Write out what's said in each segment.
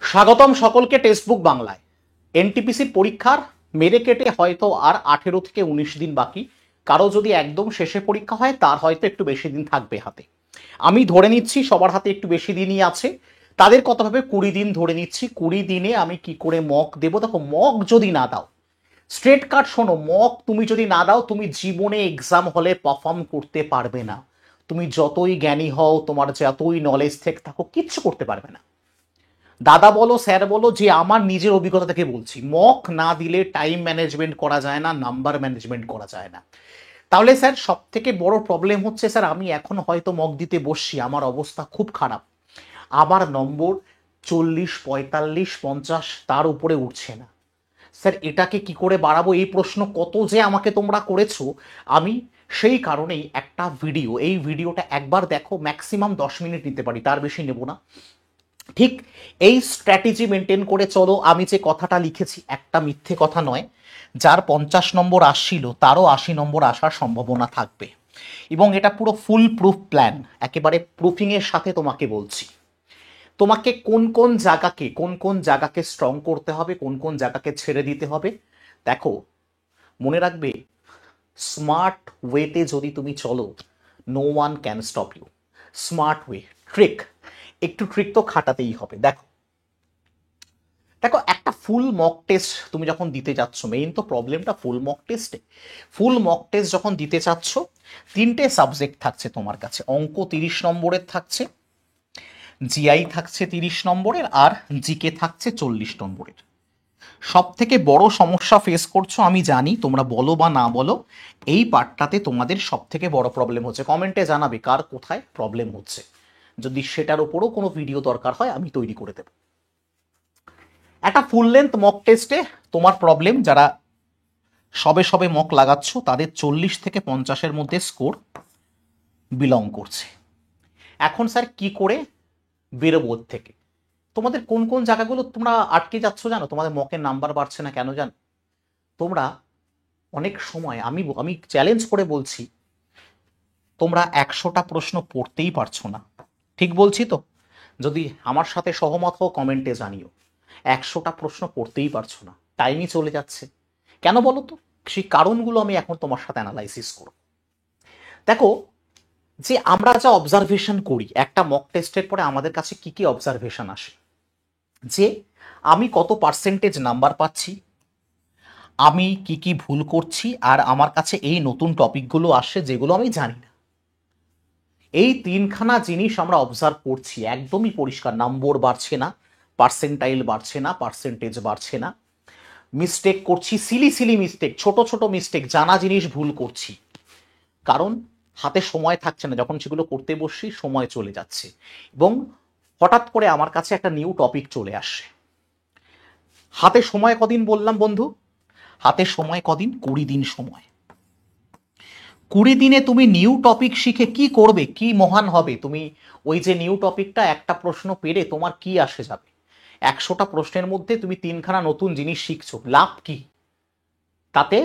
স্বাগতম সকলকে টেক্সটবুক বাংলায়। এনটিপিসির পরীক্ষার মেরে কেটে হয়তো আর 18 থেকে 19 দিন বাকি। কারো যদি একদম শেষে পরীক্ষা হয় তার হয়তো একটু বেশি দিন থাকবে হাতে। আমি ধরে নিচ্ছি সবার হাতে একটু বেশি দিনই আছে। তাদের কথা ভাবে 20 দিন ধরে নিচ্ছি। 20 দিনে আমি কি করে মক দেবো? দেখো, মক যদি না দাও, স্ট্রেট কাট শোনো, মক তুমি যদি না দাও তুমি জীবনে এক্সাম হলে পারফর্ম করতে পারবে না। তুমি যতই জ্ঞানী হও, তোমার যতই নলেজ থাকো, কিচ্ছু করতে পারবে না। দাদা বলো, স্যার বলো, যে আমার নিজের অভিজ্ঞতা থেকে বলছি, মক না দিলে টাইম ম্যানেজমেন্ট করা যায় না, নাম্বার ম্যানেজমেন্ট করা যায় না। তাহলে স্যার সব থেকে বড় প্রবলেম হচ্ছে, স্যার আমি এখন হয়তো মক দিতে বসছি, আমার অবস্থা খুব খারাপ, আমার নম্বর 40, 45, 50 তার উপরে উঠছে না। স্যার এটাকে কি করে বাড়াবো, এই প্রশ্ন কত যে আমাকে তোমরা করেছো। আমি সেই কারণেই একটা ভিডিও, এই ভিডিওটা একবার দেখো, ম্যাক্সিমাম 10 মিনিট নিতে পারি, তার বেশি নেব না। ঠিক এই স্ট্র্যাটেজি মেনটেন করে চলো। আমি যে কথাটা লিখেছি একটা মিথ্যে কথা নয়। যার 50 নম্বর আসছিল তারও 80 নম্বর আসার সম্ভাবনা থাকবে, এবং এটা পুরো ফুল প্রুফ প্ল্যান, একেবারে প্রুফিংয়ের সাথে তোমাকে বলছি। তোমাকে কোন কোন জায়গাকে স্ট্রং করতে হবে, কোন কোন জায়গাকে ছেড়ে দিতে হবে। দেখো, মনে রাখবে, স্মার্ট ওয়েতে যদি তুমি চলো, no one can stop you. Smart way, trick, একটু ট্রিক তো খাটাতেই হবে। দেখো দেখো একটা ফুল মক টেস্ট তুমি যখন দিতে যাচ্ছ, মেইন তো প্রবলেমটা ফুল মক টেস্টে। ফুল মক টেস্ট যখন দিতে চাচ্ছ, 3টে সাবজেক্ট থাকছে তোমার কাছে। অঙ্ক 30 নম্বরের থাকছে, জিআই থাকছে 30 নম্বরের, আর জিকে থাকছে 40 নম্বরের। সব থেকে বড় সমস্যা ফেস করছো আমি জানি, তোমরা বলো বা না বলো, এই পার্টটাতে তোমাদের সব থেকে বড় প্রবলেম হচ্ছে। কমেন্টে জানাবে কার কোথায় প্রবলেম হচ্ছে, যদি সেটার উপরও কোনো ভিডিও দরকার হয় আমি তৈরি করে দেবো। একটা ফুল লেন্থ মক টেস্টে তোমার প্রবলেম, যারা সবে সবে মক লাগাচ্ছ তাদের 40 থেকে 50-এর মধ্যে স্কোর বিলং করছে। এখন স্যার কি করে বেরোবো ওর থেকে? তোমাদের কোন কোন জায়গাগুলো তোমরা আটকে যাচ্ছ জানো? তোমাদের মকের নাম্বার বাড়ছে না কেন জানো? তোমরা অনেক সময়, আমি আমি চ্যালেঞ্জ করে বলছি, তোমরা 100টা প্রশ্ন পড়তেই পারছো না। ঠিক বলছি তো? যদি আমার সাথে সহমত হও কমেন্টে জানিও। 100টা প্রশ্ন পড়তেই পারছো না, টাইমই চলে যাচ্ছে। কেন বলো তো? সেই কারণগুলো আমি এখন তোমার সাথে অ্যানালাইসিস করব। দেখো, যে আমরা যা অবজারভেশন করি একটা মক টেস্টের পরে, আমাদের কাছে কি কি অবজারভেশন আসে, যে আমি কত পার্সেন্টেজ নাম্বার পাচ্ছি, আমি কি কি ভুল করছি, আর আমার কাছে এই নতুন টপিকগুলো আসে যেগুলো আমি জানি না। এই 3খানা জিনিস আমরা অবজার্ভ করছি, একদমই পরিষ্কার। নম্বর বাড়ছে না, পার্সেন্টাইল বাড়ছে না, পার্সেন্টেজ বাড়ছে না, মিস্টেক করছি, সিলি সিলি মিস্টেক, ছোট ছোট মিস্টেক, জানা জিনিস ভুল করছি। কারণ হাতে সময় থাকছে না, যখন সেগুলো করতে বসছি সময় চলে যাচ্ছে, এবং হঠাৎ করে আমার কাছে একটা নিউ টপিক চলে আসে। হাতে সময় কদিন বললাম বন্ধু? হাতে সময় কদিন? 20 দিন সময়। 20 দিনে তুমি নিউ টপিক শিখে কি করবে, কি মহান হবে তুমি? ওই যে নিউ টপিকটা, একটা প্রশ্ন পেরে তোমার কি আসে যাবে? 100টা প্রশ্নের মধ্যে তুমি 3খানা নতুন জিনিস শিখছো, লাভ কি তাতে?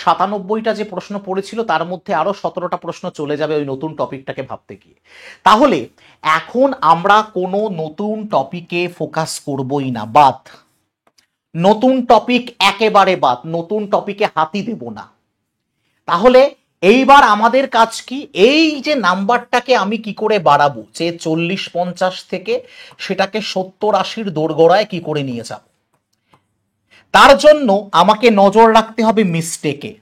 97টা যে প্রশ্ন পড়েছিল তার মধ্যে আরো 17টা প্রশ্ন চলে যাবে ওই নতুন টপিকটাকে ভাবতে গিয়ে। তাহলে এখন আমরা কোনো নতুন টপিকে ফোকাস করবই না, বাদ। নতুন টপিক একেবারে বাদ, নতুন টপিকে হাতই দেব না। তাহলে এইবার আমাদের কাজ কি? এই যে নাম্বারটাকে আমি কি করে বাড়াবো, যে 40-50 থেকে সেটাকে 70-80-র দোরগোড়ায় কি করে নিয়ে যাব? তার জন্য আমাকে নজর রাখতে হবে মিস্টেকে।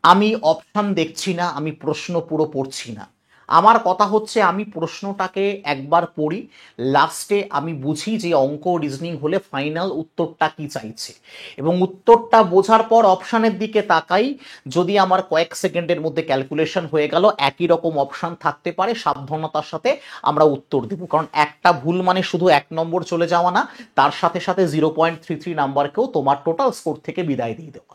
আমি অপশন দেখছি না, আমি প্রশ্ন পুরো পড়ছি না। আমার কথা হচ্ছে, আমি প্রশ্নটাকে একবার পড়ি, লাস্টে আমি বুঝি যে অঙ্ক রিজনিং হলে ফাইনাল উত্তরটা কি চাইছে, এবং উত্তরটা বোঝার পর অপশানের দিকে তাকাই। যদি আমার কয়েক সেকেন্ডের মধ্যে ক্যালকুলেশন হয়ে গেল, একই রকম অপশান থাকতে পারে, সাবধানতার সাথে আমরা উত্তর দেব। কারণ একটা ভুল মানে শুধু 1 নম্বর চলে যাওয়া না, তার সাথে সাথে 0.33 নাম্বারকেও তোমার টোটাল স্কোর থেকে বিদায় দিয়ে দেওয়া।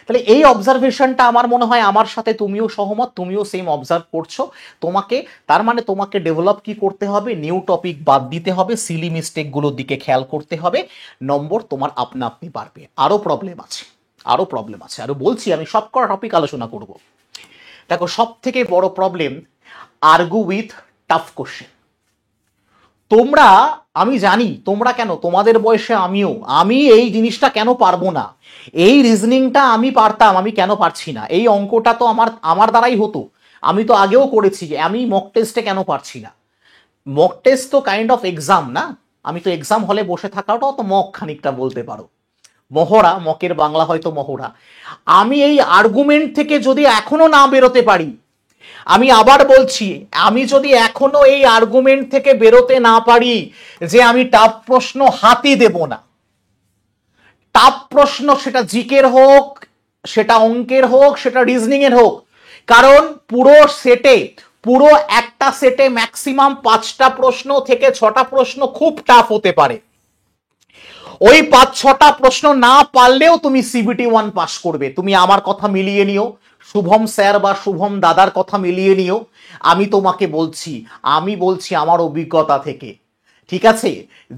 তাহলে এই অবজারভেশনটা আমার মনে হয় আমার সাথে তুমিও সহমত, তুমিও সেম অবজার্ভ করছো। তোমাকে, তার মানে তোমাকে ডেভেলপ কি করতে হবে? নিউ টপিক বাদ দিতে হবে, সিলি মিস্টেকগুলোর দিকে খেয়াল করতে হবে, নম্বর তোমার আপনা আপনি বাড়বে। আরও প্রবলেম আছে, আরও প্রবলেম আছে, আরও বলছি, আমি সব কটা টপিক আলোচনা করব। দেখো, সব থেকে বড় problem, argue with tough question. তোমরা আমি জানি তোমরা কেন, তোমাদের বয়সে আমিও, আমি এই জিনিসটা কেন পারবো না, এই রিজনিংটা আমি পারতাম, আমি কেন পারছি না, এই অঙ্কটা তো আমার আমার দ্বারাই হতো, আমি তো আগেও করেছি, আমি মক টেস্টে কেন পারছি না। মক টেস্ট তো কাইন্ড অফ এক্সাম না, আমি তো এক্সাম হলে বসে থাকাটাও তো মক খানিকটা বলতে পারো, মহড়া, মকের বাংলা হয়তো মহড়া। আমি এই আর্গুমেন্ট থেকে যদি এখনো না বেরোতে পারি, আমি আবার বলছি, আমি যদি এখনো এই আর্গুমেন্ট থেকে বেরোতে না পারি যে আমি টাফ প্রশ্ন হাতই দেব না, টাফ প্রশ্ন সেটা জিকের হোক, সেটা অঙ্কের হোক, সেটা রিজনিং এর হোক, কারণ পুরো সেটে, পুরো একটা সেটে ম্যাক্সিমাম 5টা প্রশ্ন থেকে 6টা প্রশ্ন খুব টাফ হতে পারে। ওই 5-6টা প্রশ্ন না পারলেও তুমি সিবিটি 1 পাস করবে। তুমি আমার কথা মিলিয়ে নিও, শুভম স্যার বা শুভম দাদার কথা মিলিয়ে নিও, আমি তোমাকে বলছি, আমি বলছি আমার অভিজ্ঞতা থেকে, ঠিক আছে,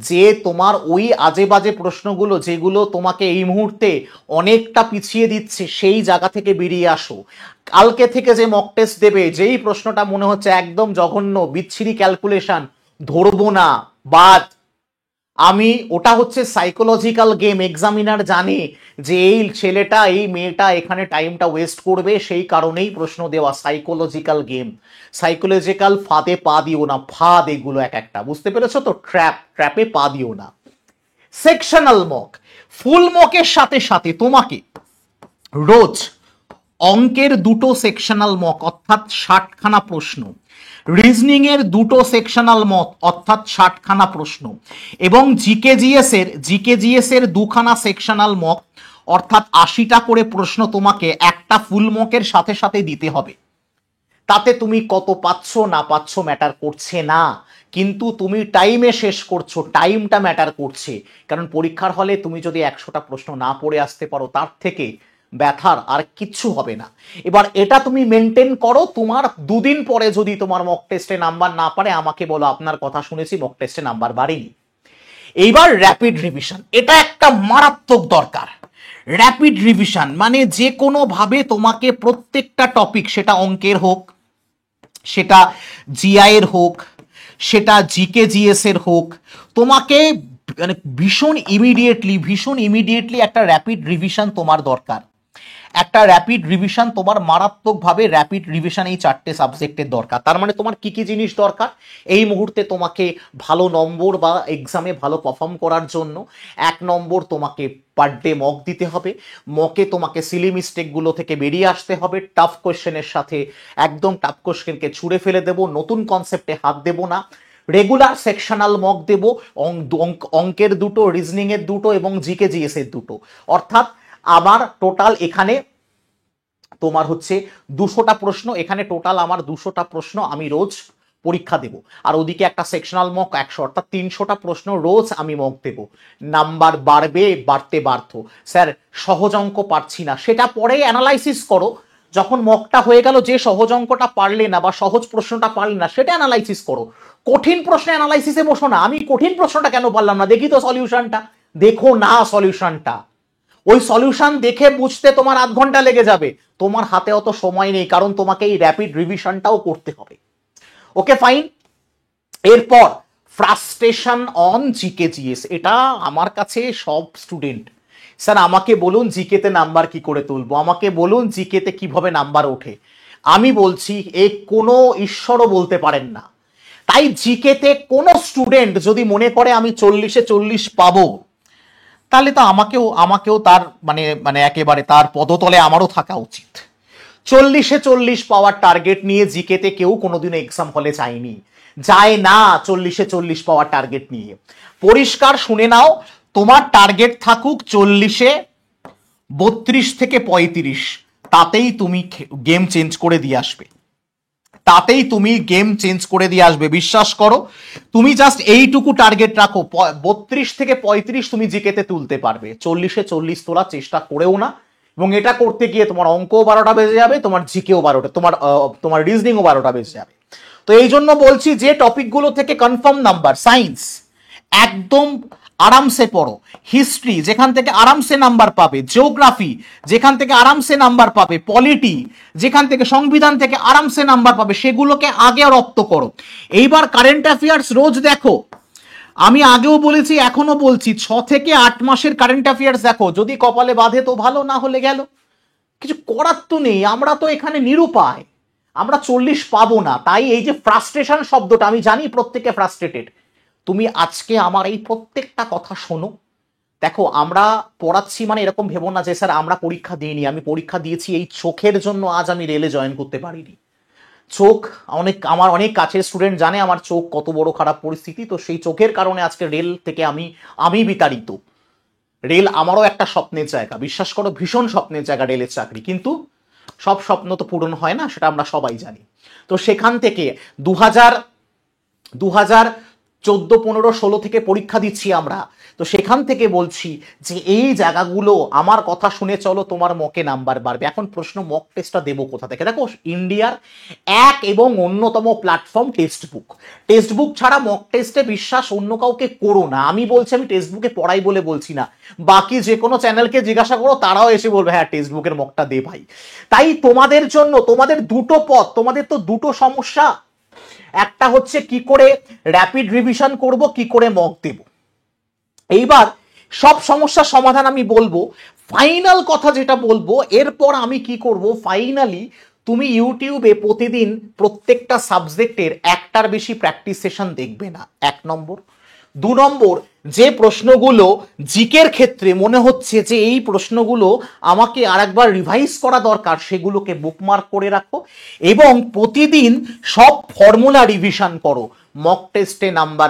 যে তোমার ওই আজে বাজে প্রশ্নগুলো যেগুলো তোমাকে এই মুহূর্তে অনেকটা পিছিয়ে দিচ্ছে, সেই জায়গা থেকে বেরিয়ে আসো। কালকে থেকে যে মক টেস্ট দেবে, যেই প্রশ্নটা মনে হচ্ছে একদম জঘন্য বিচ্ছিরি ক্যালকুলেশন, ধরবো না, বাদ, আমি ওটা হচ্ছে সাইকোলজিক্যাল গেম, এক্সামিনার জানে যে এই ছেলেটা এই মেয়েটা এখানে টাইমটা ওয়েস্ট করবে, সেই কারণেই প্রশ্ন দেওয়া, সাইকোলজিক্যাল গেম, সাইকোলজিক্যাল ফাঁদে পা দিও না, ফাঁদ এগুলো এক একটা, বুঝতে পেরেছো তো, ট্র্যাপে পা দিও না। সেকশনাল মক, ফুল মকের সাথে সাথে তোমাকে রোজ অঙ্কের 2টো সেকশনাল মক অর্থাৎ 60খানা প্রশ্ন, রিজনিং এর 2টো সেকশনাল মক অর্থাৎ 60খানা প্রশ্ন, এবং জিকেজিএস এর 2খানা সেকশনাল মক অর্থাৎ 80টা করে প্রশ্ন তোমাকে একটা ফুল মকের সাথে সাথে দিতে হবে। তাতে তুমি কত পাচ্ছ না পাচ্ছ ম্যাটার করছে না, কিন্তু তুমি টাইমে শেষ করছো, টাইমটা ম্যাটার করছে। কারণ পরীক্ষার হলে তুমি যদি 100টা প্রশ্ন না পড়ে আসতে পারো, তার থেকে ব্যথার আর কিচ্ছু হবে না। এবার এটা তুমি মেনটেন করো, তোমার 2 দিন পরে যদি তোমার মক টেস্টে নাম্বার না পারে, আমাকে বলো আপনার কথা শুনেছি মক টেস্টে নাম্বার বাড়েনি। এইবার র্যাপিড রিভিশন, এটা একটা মারাত্মক দরকার। র্যাপিড রিভিশন মানে যে কোনো ভাবে তোমাকে প্রত্যেকটা টপিক, সেটা অঙ্কের হোক, সেটা জিআই এর হোক, সেটা জিকে জিএস এর হোক, তোমাকে মানে ভীষণ ইমিডিয়েটলি একটা র্যাপিড রিভিশন তোমার দরকার। একটা র্যাপিড রিভিশন তোমার মারাত্মকভাবে, র্যাপিড রিভিশন এই 4টে সাবজেক্টের দরকার। তার মানে তোমার কি কি জিনিস দরকার এই মুহূর্তে তোমাকে ভালো নম্বর বা এক্সামে ভালো পারফর্ম করার জন্য? 1 নম্বর, তোমাকে পার ডে মক দিতে হবে। মকে তোমাকে সিলি মিস্টেকগুলো থেকে বেরিয়ে আসতে হবে, টাফ কোয়েশ্চেনের সাথে একদম টাফ কোয়েশ্চেনকে ছুঁড়ে ফেলে দেবো, নতুন কনসেপ্টে হাত দেবো না। রেগুলার সেকশনাল মক দেব, অঙ্কের 2টো, রিজনিং এর 2টো এবং জিকে জিএস এর 2টো, অর্থাৎ আমার টোটাল এখানে তোমার হচ্ছে 200টা প্রশ্ন, এখানে টোটাল আমার 200টা প্রশ্ন আমি রোজ পরীক্ষা দেব। আর ওদিকে একটা সেকশনাল মক 100, অর্থাৎ 300টা প্রশ্ন রোজ আমি মক দেব। নাম্বার বাড়বে, বাড়ত। স্যার সহজ অঙ্ক পারছি না, সেটা পরে অ্যানালাইসিস করো, যখন মকটা হয়ে গেল, যে সহজ অঙ্কটা পারলে না বা সহজ প্রশ্নটা পারলে না সেটা অ্যানালাইসিস করো। কঠিন প্রশ্নে অ্যানালাইসিসে বসো না, আমি কঠিন প্রশ্নটা কেন পারলাম না, দেখি তো সলিউশনটা, দেখো না সলিউশনটা, ওই সলিউশন দেখে বুঝতে তোমার আধ ঘন্টা লেগে যাবে, তোমার হাতে অত সময় নেই, কারণ তোমাকে এই র্যাপিড রিভিশনটাও করতে হবে। Okay fine. এরপর ফ্রাস্ট্রেশন অন জিকে জিএস, এটা আমার কাছে সব স্টুডেন্ট, স্যার আমাকে বলুন জিকেতে নাম্বার কি করে তুলবো, আমাকে বলুন জিকেতে কিভাবে নাম্বার ওঠে। আমি বলছি এ কোনো ঈশ্বরও বলতে পারেন না। তাই জিকেতে কোনো স্টুডেন্ট যদি মনে করে আমি 40-এ 40 পাবো, তাহলে তো আমাকেও তার মানে মানে একেবারে তার পদতলে আমারও থাকা উচিত। 40-এ 40 পাওয়ার টার্গেট নিয়ে জিকেতে কেউ কোনোদিনও এক্সাম হলে যায় না। 40-এ 40 পাওয়ার টার্গেট নিয়ে পরিষ্কার শুনে নাও, তোমার টার্গেট থাকুক 40-এ 32 থেকে 35, তাতেই তুমি গেম চেঞ্জ করে দিয়ে আসবে, বিশ্বাস করো। তুমি জাস্ট এইটুকু টার্গেট রাখো, 32 থেকে 35 তুমি জিকেতে তুলতে পারবে, 40-এ 40 তোলার চেষ্টা করেও না। এবং এটা করতে গিয়ে তোমার অঙ্কও 12টা বেজে যাবে, তোমার জিকেও 12টা, তোমার রিজনিংও 12টা বেজে যাবে। তো এই জন্য বলছি যে টপিকগুলো থেকে কনফার্ম নাম্বার, সায়েন্স একদম আরামসে পড়ো, হিস্ট্রি যেখান থেকে আরামসে নাম্বার পাবে, জিওগ্রাফি যেখান থেকে আরামসে নাম্বার পাবে, পলিটি যেখান থেকে, সংবিধান থেকে আরামসে নাম্বার পাবে, সেগুলোকে আগে রপ্ত করো। এইবার কারেন্ট অ্যাফেয়ার্স রোজ দেখো, আমি আগেও বলেছি, এখনো বলছি, 6 থেকে 8 মাসের কারেন্ট অ্যাফেয়ার্স দেখো, যদি কপালে বাঁধে তো ভালো, না হলে গেল। কিছু করার তো নেই, আমরা তো এখানে নিরুপায়, আমরা 40 পাবো না। তাই এই যে ফ্রাস্ট্রেশন শব্দটা, আমি জানি প্রত্যেকে ফ্রাস্ট্রেটেড, তুমি আজকে আমার এই প্রত্যেকটা কথা শোনো। দেখো, আমরা পড়াচ্ছি মানে এরকম ভেবো না যে স্যার আমরা পরীক্ষা দিইনি। আমি পরীক্ষা দিয়েছি, এই চোখের জন্য আজ আমি রেলে জয়েন করতে পারিনি। চোখ, আমার অনেক কাছের স্টুডেন্ট জানে আমার চোখ কত বড় খারাপ পরিস্থিতি, তো সেই চোখের কারণে আজকে রেল থেকে আমি বিতাড়িত। রেল আমারও একটা স্বপ্নের জায়গা, বিশ্বাস করো, ভীষণ স্বপ্নের জায়গা রেলের চাকরি, কিন্তু সব স্বপ্ন তো পূরণ হয় না, সেটা আমরা সবাই জানি। তো সেখান থেকে 2014, 15, 16 থেকে পরীক্ষা দিচ্ছি আমরা। তো সেখান থেকে বলছি যে এই জায়গাগুলো আমার কথা শুনে চলো, তোমার মকে নাম্বার বাড়বে। এখন প্রশ্ন, মক টেস্টটা দেবো কোথা থেকে? দেখো, ইন্ডিয়ার এক এবং অন্যতম প্ল্যাটফর্ম টেক্সট বুক ছাড়া মক টেস্টে বিশ্বাস অন্য কাউকে করো না। আমি বলছি, আমি টেক্সট বুকে পড়াই বলে বলছি না, বাকি যে কোনো চ্যানেলকে জিজ্ঞাসা করো, তারাও এসে বলবে হ্যাঁ টেক্সট বুকের মকটা দে ভাই। তাই তোমাদের জন্য, তোমাদের দুটো পথ, তোমাদের তো দুটো সমস্যা। একটা হচ্ছে কি করে র্যাপিড রিভিশন করব, কি করে মক দেব। এইবার সব সমস্যার সমাধান আমি বলবো, ফাইনাল কথা যেটা বলবো, এরপর আমি কি করব, ফাইনালি তুমি ইউটিউবে প্রতিদিন প্রত্যেকটা সাবজেক্টের একটার বেশি প্র্যাকটিস সেশন দেখবে না, 1 নম্বর। 2 নম্বর, যে প্রশ্নগুলো জিকের ক্ষেত্রে মনে হচ্ছে যে এই প্রশ্নগুলো আমাকে আরেকবার রিভাইজ করা দরকার, সেগুলোকে বুকমার্ক করে রাখো এবং প্রতিদিন সব ফর্মুলা রিভিশন করো। মক টেস্টে নাম্বার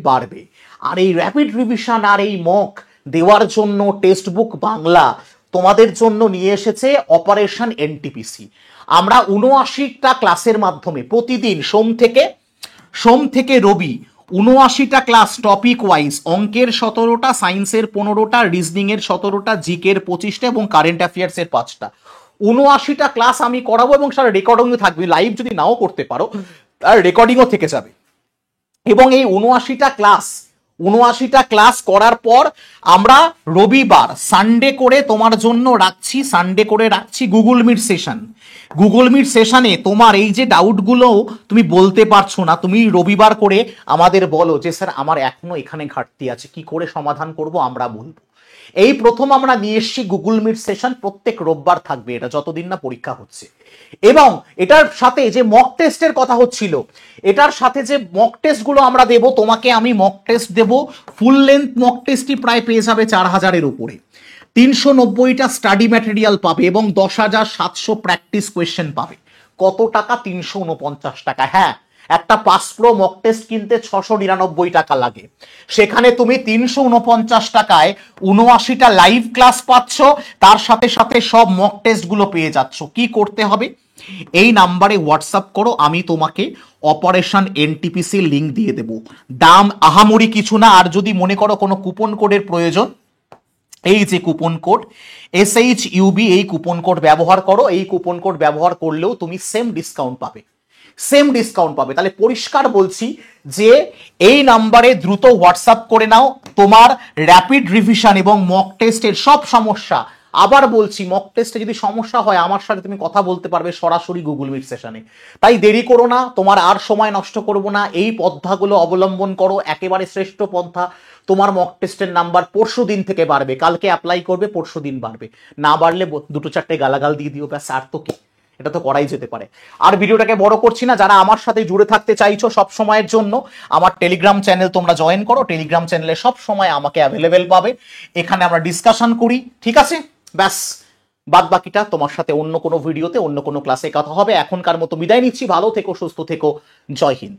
বাড়বে। আর এই র্যাপিড রিভিশন আর এই মক দেওয়ার জন্য টেক্সট বুক বাংলা তোমাদের জন্য নিয়ে এসেছে অপারেশন এনটিপিসি। আমরা 79টা ক্লাসের মাধ্যমে প্রতিদিন সোম থেকে রবি 79টা ক্লাস টপিক ওয়াইজ, অঙ্কের 17টা, সায়েন্সের 15টা, রিজনিং এর 17টা, জিকের 25টা এবং কারেন্ট অ্যাফেয়ার্স এর 5টা। 79টা ক্লাস আমি করাবো এবং সারা রেকর্ডিংও থাকবে। লাইভ যদি নাও করতে পারো, তার রেকর্ডিংও থেকে যাবে। এবং এই 79টা ক্লাস করার পর আমরা রবিবার সানডে করে তোমার জন্য রাখছি গুগল মিট সেশনে তোমার এই যে ডাউটগুলো তুমি বলতে পারছো না, তুমি রবিবার করে আমাদের বলো যে স্যার আমার এখনো এখানে ঘাটতি আছে, কি করে সমাধান করব, আমরা বলবো। এই প্রথম আমরা নিয়ে এসেছি গুগল মিট সেশন, প্রত্যেক রোববার থাকবে এটা যতদিন না পরীক্ষা হচ্ছে। এবং এটার সাথে যে মক টেস্টের কথা হচ্ছিল, এটার সাথে যে মক টেস্টগুলো আমরা দেব, তোমাকে আমি মক টেস্ট দেব, ফুল লেন্থ মক টেস্টই প্রায় পেয়ে যাবে 4000-এর উপরে। 390টা স্টাডি ম্যাটেরিয়াল পাবে এবং 10,700 প্র্যাকটিস কোয়েশ্চেন পাবে। কত টাকা? 349 টাকা। হ্যাঁ, একটা পাস প্রো মক টেস্ট কিনতে 699 টাকা লাগে, সেখানে তুমি 349 টাকায় 79টা লাইভ ক্লাস পাচ্ছ, তার সাথে সাথে সব মক টেস্ট গুলো পেয়ে যাচ্ছ। কি করতে হবে? এই নাম্বারে হোয়াটসঅ্যাপ করো, আমি তোমাকে অপারেশন এনটিপিসি লিংক দিয়ে দেব। দাম আহামরি কিছু না। আর যদি মনে করো কোনো কুপন কোডের প্রয়োজন, এই যে কুপন কোড SHUB, এই কুপন কোড ব্যবহার করো। এই কুপন কোড ব্যবহার করলেও তুমি সেম ডিসকাউন্ট পাবে। তাহলে পরিষ্কার বলছি যে এই নাম্বারে দ্রুত হোয়াটসঅ্যাপ করে নাও তোমার র্যাপিড রিভিশন এবং মক টেস্টের সব সমস্যা। আবার বলছি, মক টেস্টে যদি সমস্যা হয় আমার সাথে তুমি কথা বলতে পারবে সরাসরি গুগল মিট সেশনে। তাই দেরি করো না, তোমার আর সময় নষ্ট করব না, এই পন্থাগুলো অবলম্বন করো, একেবারে শ্রেষ্ঠ পন্থা। তোমার মক টেস্টের নাম্বার পরশু দিন থেকে বাড়বে, কালকে অ্যাপ্লাই করবে, পরশু দিন বাড়বে। না বাড়লে 2-4টে গালাগাল দিয়ে দিও, ব্যাস, আর তো কি, এটা তো করাই যেতে পারে। আর ভিডিওটাকে বড় করছি না, যারা আমার সাথে জুড়ে থাকতে চাইছো সব সময়ের জন্য, আমার টেলিগ্রাম চ্যানেল তোমরা জয়েন করো। টেলিগ্রাম চ্যানেলে সব সময় আমাকে অ্যাভেলেবেল পাবে, এখানে আমরা ডিসকাশন করি, ঠিক আছে? ব্যাস, বাদ বাকিটা তোমার সাথে অন্য কোনো ভিডিওতে, অন্য কোনো ক্লাসে কথা হবে। এখনকার মতো বিদায় নিচ্ছি, ভালো থেকো, সুস্থ থেকো, জয় হিন্দ।